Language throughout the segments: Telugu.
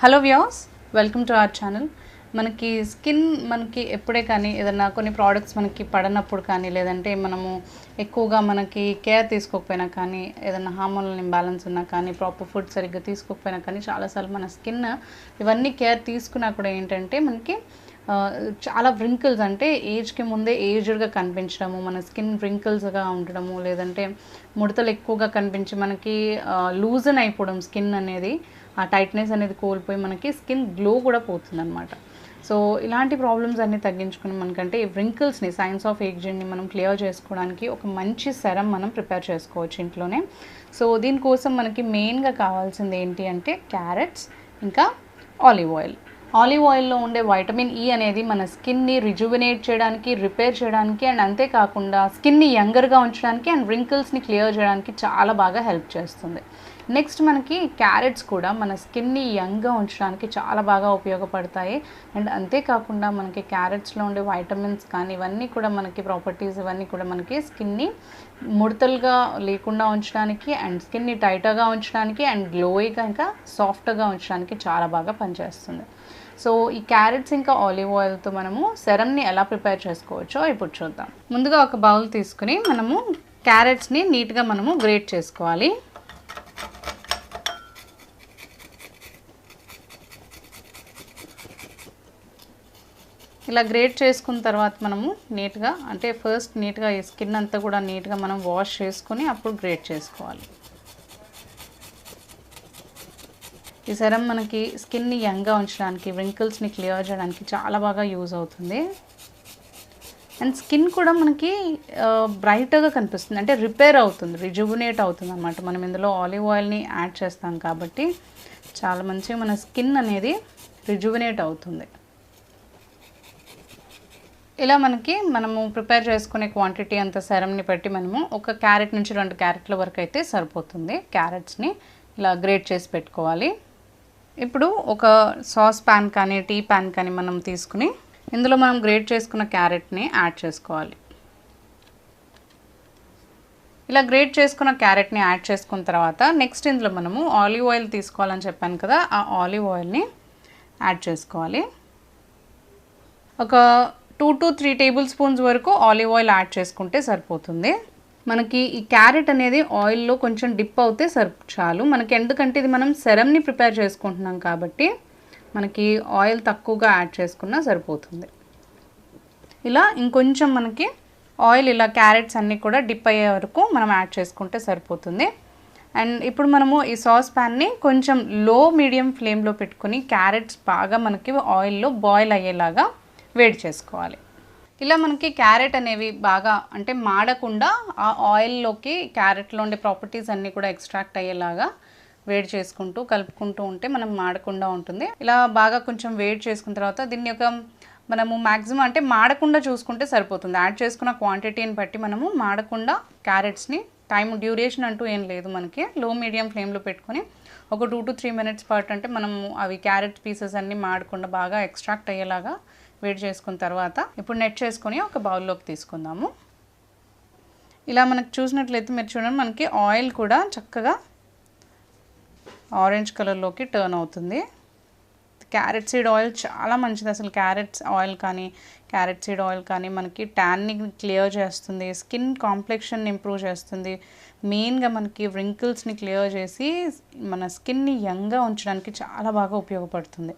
Hello viewers, welcome to our channel. మనకి స్కిన్ ఎప్పుడే కానీ ఏదైనా కొన్ని ప్రోడక్ట్స్ మనకి పడనప్పుడు కానీ, లేదంటే మనము ఎక్కువగా మనకి కేర్ తీసుకోకపోయినా కానీ, ఏదైనా హార్మోనల్ ఇంబ్యాలెన్స్ ఉన్నా కానీ, ప్రాపర్ ఫుడ్ సరిగ్గా తీసుకోకపోయినా కానీ, చాలాసార్లు మన స్కిన్ ఇవన్నీ కేర్ తీసుకున్నా కూడా ఏంటంటే మనకి చాలా వ్రింకిల్స్, అంటే ఏజ్కి ముందే ఏజ్డ్గా కనిపించడము, మన స్కిన్ వ్రింకిల్స్గా ఉండడము, లేదంటే ముడతలు ఎక్కువగా కనిపించి మనకి లూజన్ అయిపోవడం, స్కిన్ అనేది ఆ టైట్నెస్ అనేది కోల్పోయి మనకి స్కిన్ గ్లో కూడా పోతుందన్నమాట. సో ఇలాంటి ప్రాబ్లమ్స్ అన్నీ తగ్గించుకుని మనకంటే ఈ వ్రింకిల్స్ని, సైన్స్ ఆఫ్ ఏజింగ్ని మనం క్లియర్ చేసుకోవడానికి ఒక మంచి సెరం మనం ప్రిపేర్ చేసుకోవచ్చు ఇంట్లోనే. సో దీనికోసం మనకి మెయిన్గా కావాల్సింది ఏంటి అంటే క్యారెట్స్, ఇంకా ఆలివ్ ఆయిల్. ఆలివ్ ఆయిల్లో ఉండే వైటమిన్ ఈ అనేది మన స్కిన్ని రిజువినేట్ చేయడానికి, రిపేర్ చేయడానికి, అండ్ అంతేకాకుండా స్కిన్ని యంగర్గా ఉంచడానికి అండ్ వ్రింకిల్స్ని క్లియర్ చేయడానికి చాలా బాగా హెల్ప్ చేస్తుంది. నెక్స్ట్ మనకి క్యారెట్స్ కూడా మన స్కిన్ని యంగ్గా ఉంచడానికి చాలా బాగా ఉపయోగపడతాయి. అండ్ అంతేకాకుండా మనకి క్యారెట్స్లో ఉండే వైటమిన్స్ కానీ ఇవన్నీ కూడా మనకి ప్రాపర్టీస్ ఇవన్నీ కూడా మనకి స్కిన్ని ముడతలుగా లేకుండా ఉంచడానికి, అండ్ స్కిన్ని టైట్గా ఉంచడానికి, అండ్ గ్లోయిగా ఇంకా సాఫ్ట్గా ఉంచడానికి చాలా బాగా పనిచేస్తుంది. సో ఈ క్యారెట్స్ ఇంకా ఆలివ్ ఆయిల్తో మనము సెరమ్ని ఎలా ప్రిపేర్ చేసుకోవచ్చో ఇప్పుడు చూద్దాం. ముందుగా ఒక బౌల్ తీసుకుని మనము క్యారెట్స్ని నీట్గా మనము గ్రేట్ చేసుకోవాలి. ఇలా గ్రేట్ చేసుకున్న తర్వాత మనము నీట్గా, అంటే ఫస్ట్ నీట్గా ఈ స్కిన్ అంతా కూడా నీట్గా మనం వాష్ చేసుకుని అప్పుడు గ్రేట్ చేసుకోవాలి. ఈ సెరం మనకి స్కిన్ని యంగ్గా ఉంచడానికి, వ్రింకిల్స్ని క్లియర్ చేయడానికి చాలా బాగా యూజ్ అవుతుంది. అండ్ స్కిన్ కూడా మనకి బ్రైట్గా కనిపిస్తుంది, అంటే రిపేర్ అవుతుంది, రిజువినేట్ అవుతుంది అన్నమాట. మనం ఇందులో ఆలివ్ ఆయిల్ని యాడ్ చేస్తాం కాబట్టి చాలా మంచిగా మన స్కిన్ అనేది రిజువినేట్ అవుతుంది. ఇలా మనము ప్రిపేర్ చేసుకునే క్వాంటిటీ అంత సెరమ్ని బట్టి మనము ఒక క్యారెట్ నుంచి 2 క్యారెట్ల వరకు అయితే సరిపోతుంది. క్యారెట్స్ని ఇలా గ్రేట్ చేసి పెట్టుకోవాలి. ఇప్పుడు ఒక సాస్ ప్యాన్ కానీ టీ ప్యాన్ కానీ మనం తీసుకుని ఇందులో మనం గ్రేట్ చేసుకున్న క్యారెట్ని యాడ్ చేసుకోవాలి. ఇలా గ్రేట్ చేసుకున్న క్యారెట్ని యాడ్ చేసుకున్న తర్వాత నెక్స్ట్ ఇందులో మనము ఆలివ్ ఆయిల్ తీసుకోవాలని చెప్పాను కదా, ఆ ఆలివ్ ఆయిల్ని యాడ్ చేసుకోవాలి. ఒక 2 to 3 టేబుల్ స్పూన్స్ వరకు ఆలివ్ ఆయిల్ యాడ్ చేసుకుంటే సరిపోతుంది. మనకి ఈ క్యారెట్ అనేది ఆయిల్లో కొంచెం డిప్ అవుతే చాలు మనకి, ఎందుకంటే ఇది మనం సెరమ్ని ప్రిపేర్ చేసుకుంటున్నాం కాబట్టి మనకి ఆయిల్ తక్కువగా యాడ్ చేసుకున్నా సరిపోతుంది. ఇలా ఇంకొంచెం మనకి ఆయిల్ ఇలా క్యారెట్స్ అన్నీ కూడా డిప్ అయ్యే వరకు మనం యాడ్ చేసుకుంటే సరిపోతుంది. అండ్ ఇప్పుడు మనము ఈ సాస్ ప్యాన్ని కొంచెం లో మీడియం ఫ్లేమ్లో పెట్టుకొని క్యారెట్స్ బాగా మనకి ఆయిల్లో బాయిల్ అయ్యేలాగా వేడి చేసుకోవాలి. ఇలా మనకి క్యారెట్ అనేవి బాగా, అంటే మాడకుండా ఆ ఆయిల్లోకి క్యారెట్లో ఉండే ప్రాపర్టీస్ అన్నీ కూడా ఎక్స్ట్రాక్ట్ అయ్యేలాగా వేడి చేసుకుంటూ కలుపుకుంటూ ఉంటే మనం మాడకుండా ఉంటుంది. ఇలా బాగా కొంచెం వేడి చేసుకున్న తర్వాత దీన్ని మనము మ్యాక్సిమం, అంటే మాడకుండా చూసుకుంటే సరిపోతుంది. యాడ్ చేసుకున్న క్వాంటిటీని బట్టి మనము మాడకుండా క్యారెట్స్ని, టైం డ్యూరేషన్ అంటూ ఏం లేదు మనకి, లో మీడియం ఫ్లేమ్లో పెట్టుకొని ఒక 2 to 3 minutes పాటు, అంటే మనము అవి క్యారెట్ పీసెస్ అన్నీ మాడకుండా బాగా ఎక్స్ట్రాక్ట్ అయ్యేలాగా వేడి చేసుకున్న తర్వాత ఇప్పుడు నెట్ చేసుకొని ఒక బౌల్లోకి తీసుకుందాము. ఇలా మనకు చూసినట్లయితే మీరు చూడండి, మనకి ఆయిల్ కూడా చక్కగా ఆరెంజ్ కలర్లోకి టర్న్ అవుతుంది. క్యారెట్ సీడ్ ఆయిల్ చాలా మంచిది అసలు. క్యారెట్స్ ఆయిల్ కానీ, క్యారెట్ సీడ్ ఆయిల్ కానీ మనకి ట్యాన్ని క్లియర్ చేస్తుంది, స్కిన్ కాంప్లెక్షన్ ఇంప్రూవ్ చేస్తుంది, మెయిన్గా మనకి వ్రింకిల్స్ని క్లియర్ చేసి మన స్కిన్ని యంగ్గా ఉంచడానికి చాలా బాగా ఉపయోగపడుతుంది.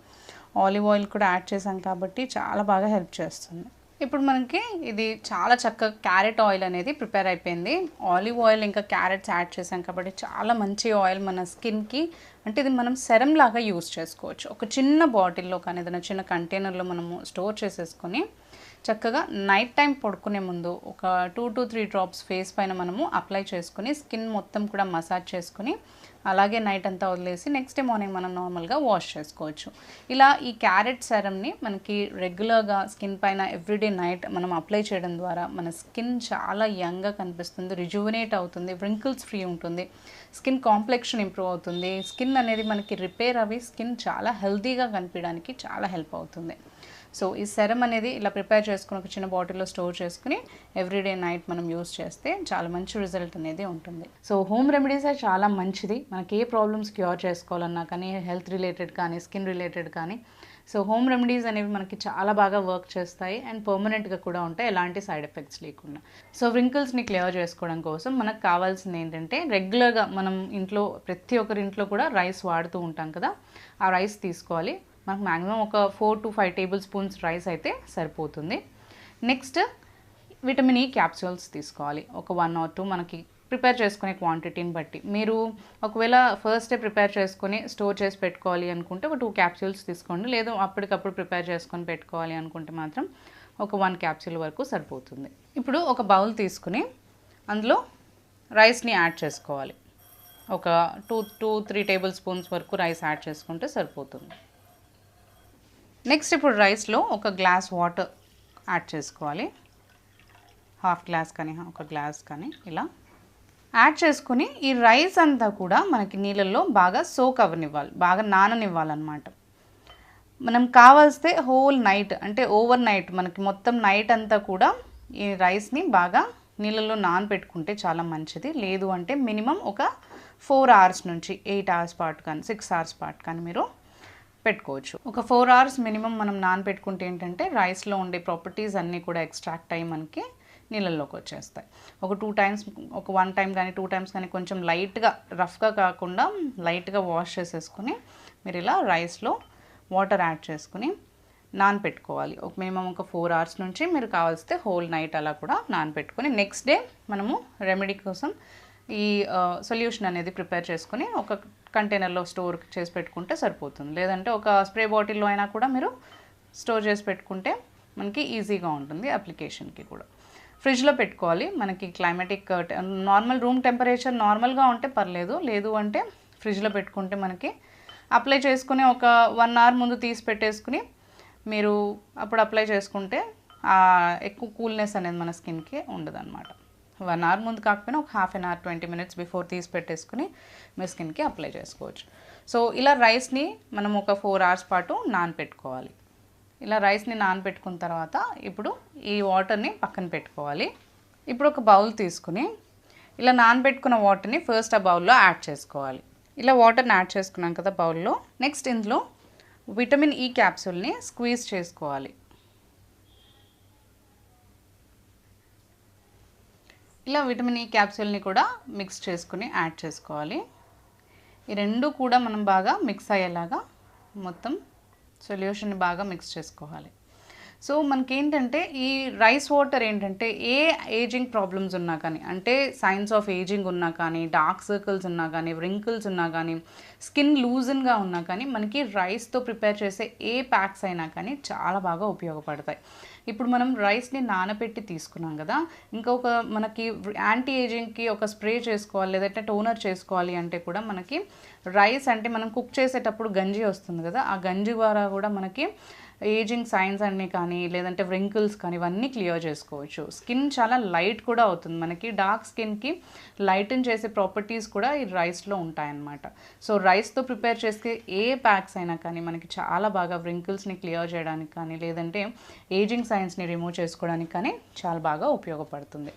ఆలివ్ ఆయిల్ కూడా యాడ్ చేసాం కాబట్టి చాలా బాగా హెల్ప్ చేస్తుంది. ఇప్పుడు మనకి ఇది చాలా చక్కగా క్యారెట్ ఆయిల్ అనేది ప్రిపేర్ అయిపోయింది. ఆలివ్ ఆయిల్ ఇంకా క్యారెట్స్ యాడ్ చేసాం కాబట్టి చాలా మంచి ఆయిల్ మన స్కిన్కి, అంటే ఇది మనం సెరం లాగా యూస్ చేసుకోవచ్చు. ఒక చిన్న బాటిల్లో కానీ ఏదైనా చిన్న కంటైనర్లో మనము స్టోర్ చేసేసుకొని చక్కగా నైట్ టైం పడుకునే ముందు ఒక 2 to 3 drops ఫేస్ పైన మనము అప్లై చేసుకుని స్కిన్ మొత్తం కూడా మసాజ్ చేసుకుని అలాగే నైట్ అంతా వదిలేసి నెక్స్ట్ డే మార్నింగ్ మనం నార్మల్గా వాష్ చేసుకోవచ్చు. ఇలా ఈ క్యారెట్ సెరమ్ని మనకి రెగ్యులర్గా స్కిన్ పైన ఎవ్రీడే నైట్ మనం అప్లై చేయడం ద్వారా మన స్కిన్ చాలా యంగ్గా కనిపిస్తుంది, రిజువినేట్ అవుతుంది, వ్రింకిల్స్ ఫ్రీ ఉంటుంది, స్కిన్ కాంప్లెక్షన్ ఇంప్రూవ్ అవుతుంది, స్కిన్ అనేది మనకి రిపేర్ అవి స్కిన్ చాలా హెల్తీగా కనిపించడానికి చాలా హెల్ప్ అవుతుంది. సో ఈ సెరం అనేది ఇలా ప్రిపేర్ చేసుకుని ఒక చిన్న బాటిల్లో స్టోర్ చేసుకుని ఎవ్రీడే నైట్ మనం యూస్ చేస్తే చాలా మంచి రిజల్ట్ అనేది ఉంటుంది. సో హోమ్ రెమెడీస్ చాలా మంచిది. మనకి ఏ ప్రాబ్లమ్స్ క్యూర్ చేసుకోవాలన్నా కానీ, హెల్త్ రిలేటెడ్ కానీ, స్కిన్ రిలేటెడ్ కానీ, సో హోమ్ రెమెడీస్ అనేవి మనకి చాలా బాగా వర్క్ చేస్తాయి అండ్ పర్మనెంట్గా కూడా ఉంటాయి, ఎలాంటి సైడ్ ఎఫెక్ట్స్ లేకుండా. సో వ్రింకిల్స్ని క్లియర్ చేసుకోవడం కోసం మనకు కావాల్సింది ఏంటంటే, రెగ్యులర్గా మనం ఇంట్లో ప్రతి ఒక్కరి ఇంట్లో కూడా రైస్ వాడుతూ ఉంటాం కదా, ఆ రైస్ తీసుకోవాలి. మనకు మ్యాక్సిమం ఒక 4 to 5 టేబుల్ స్పూన్స్ రైస్ అయితే సరిపోతుంది. నెక్స్ట్ విటమిన్ ఈ క్యాప్సూల్స్ తీసుకోవాలి. ఒక 1 or 2 మనకి ప్రిపేర్ చేసుకునే క్వాంటిటీని బట్టి. మీరు ఒకవేళ ఫస్ట్ డే ప్రిపేర్ చేసుకొని స్టోర్ చేసి పెట్టుకోవాలి అనుకుంటే ఒక 2 క్యాప్సూల్స్ తీసుకోండి. లేదు అప్పటికప్పుడు ప్రిపేర్ చేసుకొని పెట్టుకోవాలి అనుకుంటే మాత్రం ఒక 1 క్యాప్సూల్ వరకు సరిపోతుంది. ఇప్పుడు ఒక బౌల్ తీసుకుని అందులో రైస్ని యాడ్ చేసుకోవాలి. ఒక 2-3 టేబుల్ స్పూన్స్ వరకు రైస్ యాడ్ చేసుకుంటే సరిపోతుంది. నెక్స్ట్ ఇప్పుడు రైస్లో ఒక గ్లాస్ వాటర్ యాడ్ చేసుకోవాలి. హాఫ్ గ్లాస్ కానీ ఒక గ్లాస్ కానీ ఇలా యాడ్ చేసుకుని ఈ రైస్ అంతా కూడా మనకి నీళ్ళల్లో బాగా సోక్ అవ్వనివ్వాలి, బాగా నాననివ్వాలన్నమాట. మనం కావాల్స్తే హోల్ నైట్ అంటే ఓవర్ నైట్ మనకి మొత్తం నైట్ అంతా కూడా ఈ రైస్ని బాగా నీళ్ళల్లో నానబెట్టుకుంటే చాలా మంచిది. లేదు అంటే మినిమం ఒక 4 hours నుంచి 8 hours పాటు కానీ 6 hours పాటు కానీ మీరు పెట్టుకోవచ్చు. ఒక 4 hours మినిమం మనం నానబెట్టుకుంటే ఏంటంటే రైస్లో ఉండే ప్రాపర్టీస్ అన్నీ కూడా ఎక్స్ట్రాక్ట్ అయ్యి మనకి నీళ్ళల్లోకి వచ్చేస్తాయి. ఒక 2 times, ఒక 1 time కానీ 2 times కానీ కొంచెం లైట్గా రఫ్గా కాకుండా లైట్గా వాష్ చేసేసుకుని మీరు ఇలా రైస్లో వాటర్ యాడ్ చేసుకుని నానపెట్టుకోవాలి. ఒక మినిమం ఒక 4 hours నుంచి మీరు కావాల్సితే హోల్ నైట్ అలా కూడా నానపెట్టుకొని నెక్స్ట్ డే మనము రెమెడీ కోసం ఈ సొల్యూషన్ అనేది ప్రిపేర్ చేసుకుని ఒక కంటైనర్లో స్టోర్ చేసి పెట్టుకుంటే సరిపోతుంది. లేదంటే ఒక స్ప్రే బాటిల్లో అయినా కూడా మీరు స్టోర్ చేసి పెట్టుకుంటే మనకి ఈజీగా ఉంటుంది అప్లికేషన్కి కూడా. ఫ్రిడ్జ్లో పెట్టుకోవాలి. మనకి క్లైమాటిక్ నార్మల్ రూమ్ టెంపరేచర్ నార్మల్గా ఉంటే పర్లేదు, లేదు అంటే ఫ్రిడ్జ్లో పెట్టుకుంటే మనకి అప్లై చేసుకుని ఒక 1 hour ముందు తీసి పెట్టేసుకుని మీరు అప్పుడు అప్లై చేసుకుంటే ఎక్కువ కూల్నెస్ అనేది మన స్కిన్కి ఉండదన్నమాట. 1 hour ముందు కాకపోయినా ఒక ½ an hour 20 minutes బిఫోర్ తీసి పెట్టేసుకుని మీ స్కిన్కి అప్లై చేసుకోవచ్చు. సో ఇలా రైస్ని మనం ఒక 4 hours పాటు నానపెట్టుకోవాలి. ఇలా రైస్ని నానబెట్టుకున్న తర్వాత ఇప్పుడు ఈ వాటర్ని పక్కన పెట్టుకోవాలి. ఇప్పుడు ఒక బౌల్ తీసుకుని ఇలా నానబెట్టుకున్న వాటర్ని ఫస్ట్ ఆ బౌల్లో యాడ్ చేసుకోవాలి. ఇలా వాటర్ని యాడ్ చేసుకున్నాం కదా బౌల్లో. నెక్స్ట్ ఇందులో విటమిన్ ఈ క్యాప్సూల్ని స్క్వీజ్ చేసుకోవాలి. ఇలా విటమిన్ ఈ క్యాప్సూల్ని కూడా మిక్స్ చేసుకుని యాడ్ చేసుకోవాలి. ఈ రెండు కూడా మనం బాగా మిక్స్ అయ్యేలాగా మొత్తం సొల్యూషన్ బాగా మిక్స్ చేసుకోవాలి. సో మనకేంటంటే ఈ రైస్ వాటర్ ఏంటంటే ఏ ఏజింగ్ ప్రాబ్లమ్స్ ఉన్నా కానీ, అంటే సైన్స్ ఆఫ్ ఏజింగ్ ఉన్నా కానీ, డార్క్ సర్కిల్స్ ఉన్నా కానీ, వ్రింకిల్స్ ఉన్నా కానీ, స్కిన్ లూజన్గా ఉన్నా కానీ మనకి రైస్తో ప్రిపేర్ చేసే ఏ ప్యాక్స్ అయినా కానీ చాలా బాగా ఉపయోగపడతాయి. ఇప్పుడు మనం రైస్ని నానబెట్టి తీసుకున్నాం కదా, ఇంకొక మనకి యాంటీ ఏజింగ్కి ఒక స్ప్రే చేసుకోవాలి లేదంటే టోనర్ చేసుకోవాలి అంటే కూడా మనకి రైస్ అంటే మనం కుక్ చేసేటప్పుడు గంజి వస్తుంది కదా, ఆ గంజి ద్వారా కూడా మనకి ఏజింగ్ సైన్స్ అన్నీ కానీ లేదంటే వ్రింకిల్స్ కానీ ఇవన్నీ క్లియర్ చేసుకోవచ్చు. స్కిన్ చాలా లైట్ కూడా అవుతుంది. మనకి డార్క్ స్కిన్కి లైటన్ చేసే ప్రాపర్టీస్ కూడా ఈ రైస్లో ఉంటాయన్నమాట. సో రైస్తో ప్రిపేర్ చేసే ఏ ప్యాక్స్ అయినా కానీ మనకి చాలా బాగా వ్రింకిల్స్ని క్లియర్ చేయడానికి కానీ లేదంటే ఏజింగ్ సైన్స్ని రిమూవ్ చేసుకోవడానికి కానీ చాలా బాగా ఉపయోగపడుతుంది.